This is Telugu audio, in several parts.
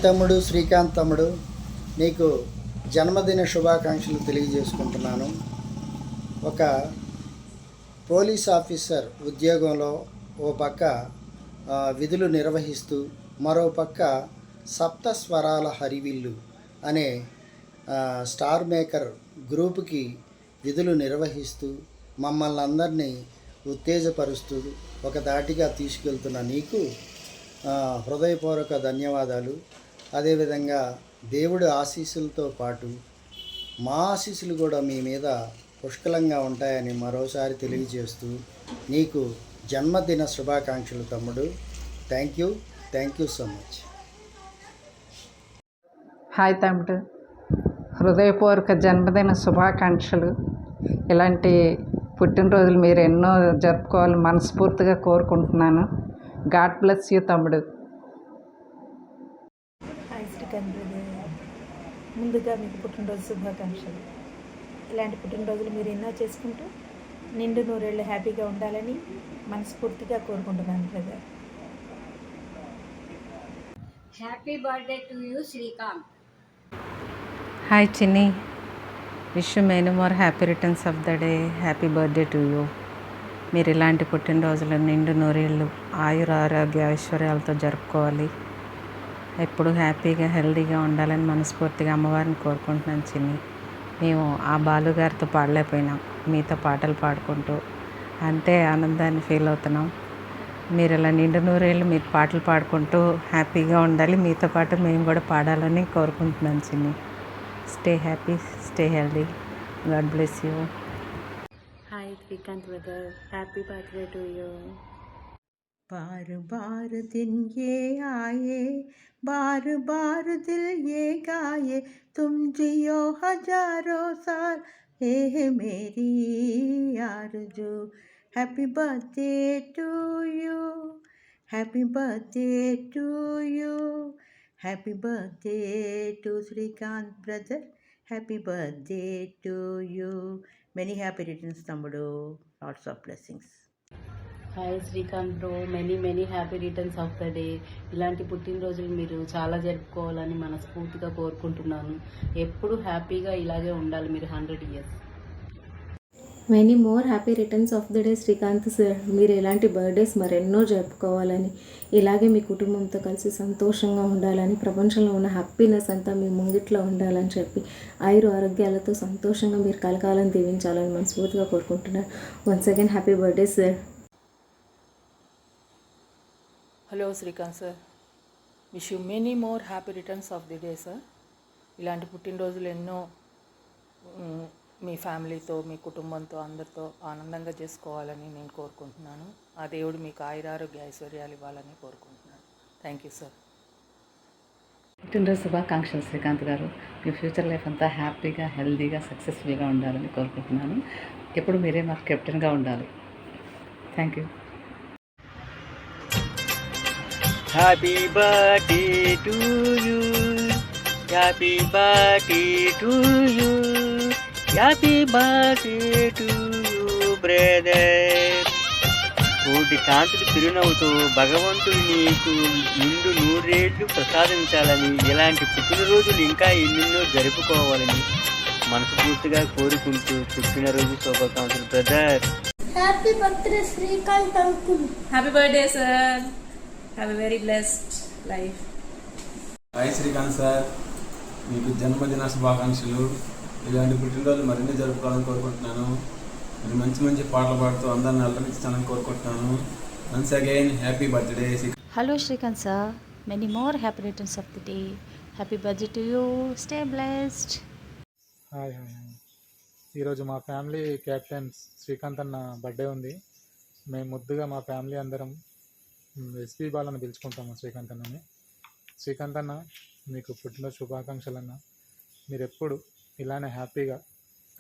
తమ్ముడు శ్రీకాంత్ తమ్ముడు, నీకు జన్మదిన శుభాకాంక్షలు తెలియజేసుకుంటున్నాను. ఒక పోలీస్ ఆఫీసర్ ఉద్యోగంలో ఓ పక్క విధులు నిర్వహిస్తూ మరో పక్క సప్త స్వరాల హరివిల్లు అనే స్టార్ మేకర్ గ్రూపుకి విధులు నిర్వహిస్తూ మమ్మల్ని అందరినీ ఉత్తేజపరుస్తూ ఒక దాటిగా తీసుకెళ్తున్న నీకు హృదయపూర్వక ధన్యవాదాలు. అదేవిధంగా దేవుడి ఆశీస్సులతో పాటు మా ఆశీస్సులు కూడా మీ మీద పుష్కలంగా ఉంటాయని మరోసారి తెలియజేస్తూ నీకు జన్మదిన శుభాకాంక్షలు తమ్ముడు. Thank you so much. Hi తమ్ముడు, హృదయపూర్వక జన్మదిన శుభాకాంక్షలు. ఇలాంటి పుట్టినరోజులు మీరు ఎన్నో జరుపుకోవాలని మనస్ఫూర్తిగా కోరుకుంటున్నాను. గాడ్ బ్లెస్ యూ తమ్ముడు. హాయ్ శ్రీకాంత్ బ్రదర్, ముందుగా మీకు పుట్టినరోజు శుభాకాంక్షలు. ఇలాంటి పుట్టినరోజులు మీరు ఎన్నో చేసుకుంటూ నిండు నూరేళ్ళు హ్యాపీగా ఉండాలని మనస్ఫూర్తిగా కోరుకుంటున్నాను brother. Happy birthday to you Srikanth. Hi Chinni, wish you many more happy returns of the day. Happy birthday to you. మీరు ఇలాంటి పుట్టినరోజులు నిండు నూరేళ్ళు ఆయుర ఆరోగ్య ఐశ్వర్యాలతో జరుపుకోవాలి. ఎప్పుడు హ్యాపీగా హెల్తీగా ఉండాలని మనస్ఫూర్తిగా అమ్మవారిని కోరుకుంటున్నాను చిన్ని. మేము ఆ బాలుగారితో పాడలేకపోయినాం, మీతో పాటలు పాడుకుంటూ అంతే ఆనందాన్ని ఫీల్ అవుతున్నాం. మీరు ఇలా నిండు నూరేళ్ళు మీరు పాటలు పాడుకుంటూ హ్యాపీగా ఉండాలి, మీతో పాటు మేము కూడా పాడాలని కోరుకుంటున్నాను Chinni. Stay happy, stay healthy. God bless you. Hi Srikanth brother, happy birthday to you. बार बार दिन ये आए, बार बार दिल ये गाए, तुम जियो हजारों साल, हे मेरी आरज़ू. Happy birthday to you, happy birthday to you, happy birthday to Srikanth brother, happy birthday to you. Many happy returns తమ్ముడు, lots of blessings. Hi Srikanth bro, many happy returns of the day. ఇలాంటి పుట్టినరోజులు మీరు చాలా జరుపుకోవాలని మనస్ఫూర్తిగా కోరుకుంటున్నాను. ఎప్పుడు హ్యాపీగా ఇలాగే ఉండాలి మీరు 100 years. Many more happy returns of the day Srikanth sir. మీరు ఇలాంటి బర్త్డేస్ మరెన్నో జరుపుకోవాలని, ఇలాగే మీ కుటుంబంతో కలిసి సంతోషంగా ఉండాలని, ప్రపంచంలో ఉన్న హ్యాపీనెస్ అంతా మీ ముంగిట్లో ఉండాలని చెప్పి ఆయుర ఆరోగ్యాలతో సంతోషంగా మీరు కలకాలని దీవించాలని మనస్ఫూర్తిగా కోరుకుంటున్నాను. Once again happy birthday sir. Hello Srikanth sir, wish you many more happy returns of the day sir. ఇలాంటి పుట్టినరోజులు ఎన్నో మీ ఫ్యామిలీతో, మీ కుటుంబంతో అందరితో ఆనందంగా చేసుకోవాలని నేను కోరుకుంటున్నాను. ఆ దేవుడు మీకు ఆయురారోగ్య ఐశ్వర్యాలు ఇవ్వాలని కోరుకుంటున్నాను. Thank you sir. పుట్టినరోజు శుభాకాంక్షలు శ్రీకాంత్ గారు. మీ ఫ్యూచర్ లైఫ్ అంతా హ్యాపీగా హెల్తీగా సక్సెస్ఫుల్గా ఉండాలని కోరుకుంటున్నాను. ఎప్పుడు మీరే మాకు కెప్టెన్గా ఉండాలి. Thank you. Happy birthday to you, happy birthday to you, happy birthday to you brother. కోటి కాంతులు చిరునవ్వుతో భగవంతుడు నీకు నిండు నూరేళ్లు ప్రసాదించాలని, ఇలాంటి పుట్టినరోజులు ఇంకా ఎన్నెన్నో జరుపుకోవాలని మనస్ఫూర్తిగా కోరుకుంటూ పుట్టినరోజు శుభాకాంక్షలు brother. Happy birthday Srikanth uncle. Happy birthday sir, have a very blessed life. Hi Srikanth sir, మీకు జన్మదిన శుభాకాంక్షలు. ఇలాంటి పుట్టినరోజులు మరిన్ని జరుపుకోవాలని కోరుకుంటున్నాను. మీరు మంచి పాటలు పాడుతూ అందరిని అలరించాలని కోరుకుంటున్నాను. Once again happy birthday. Hello Srikanth sir, many more happy returns of the day. Happy birthday to you. Stay blessed. Hi, ఈరోజు మా ఫ్యామిలీ క్యాప్టెన్ శ్రీకాంత్ అన్న బర్త్డే ఉంది. మేము ముద్దుగా మా ఫ్యామిలీ అందరం ఎస్పీ బాలని పిలుచుకుంటాము శ్రీకాంత్ అన్నని. శ్రీకాంత్ అన్న, మీకు పుట్టినరోజు శుభాకాంక్షలు అన్న. మీరు ఎప్పుడు ఇలానే హ్యాపీగా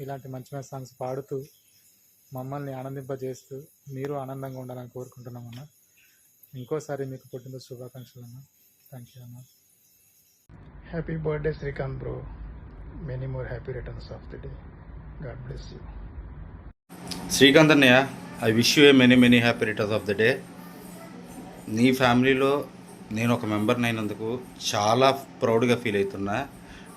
ఇలాంటి మంచి సాంగ్స్ పాడుతూ మమ్మల్ని ఆనందింపజేస్తూ మీరు ఆనందంగా ఉండాలని కోరుకుంటున్నామన్న. ఇంకోసారి మీకు పుట్టినరోజు శుభాకాంక్షలు అన్న. థ్యాంక్ యూ అన్న. Happy birthday Srikanth bro, many more happy returns of the day. God bless you. Srikanth అన్నయ్య, I wish you a many happy returns of the day. నీ ఫ్యామిలీలో నేను ఒక మెంబర్ని అయినందుకు చాలా ప్రౌడ్గా ఫీల్ అవుతున్నా.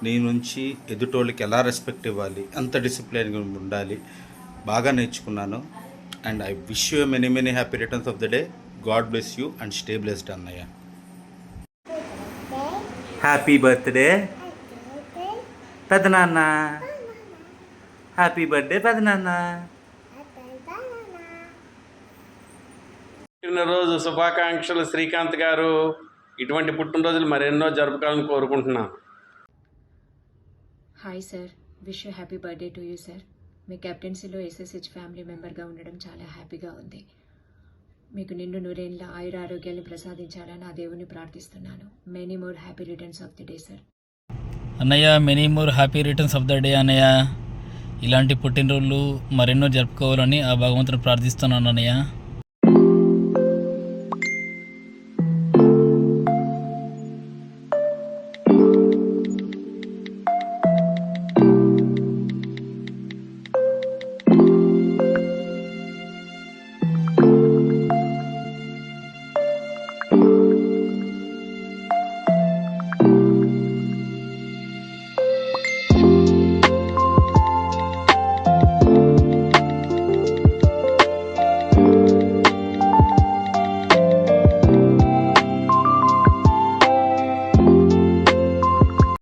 నీ నుంచి ఎదుటోళ్ళకి ఎలా రెస్పెక్ట్ ఇవ్వాలి, ఎంత డిసిప్లిన్గా ఉండాలి బాగా నేర్చుకున్నాను. And I wish you many many happy returns of the day. God bless you and stay blessed అన్నయ్య. హ్యాపీ బర్త్డే పెదనాన్న. హ్యాపీ బర్త్డే పెదనాన్న. పుట్టినరోజు శుభాకాంక్షలు శ్రీకాంత్ గారు. ఇటువంటి పుట్టినరోజులు మరెన్నో జరుపుకోవాలని కోరుకుంటున్నాను. Hi sir, wish you happy birthday to you sir. మీ కెప్టెన్సీలో ఎస్ఎస్హెచ్ ఫ్యామిలీ మెంబర్గా ఉండడం చాలా హ్యాపీగా ఉంది. మీకు నిండు నూరేళ్ళ ఆయుర ఆరోగ్యాన్ని ప్రసాదించాలని ఆ దేవుని ప్రార్థిస్తున్నాను. Many more happy returns of the day sir. అన్నయ్య, many more happy returns of the day అన్నయ్య. ఇలాంటి పుట్టినరోజులు మరెన్నో జరుపుకోవాలని ఆ భగవంతుని ప్రార్థిస్తున్నాను అన్నయ్య.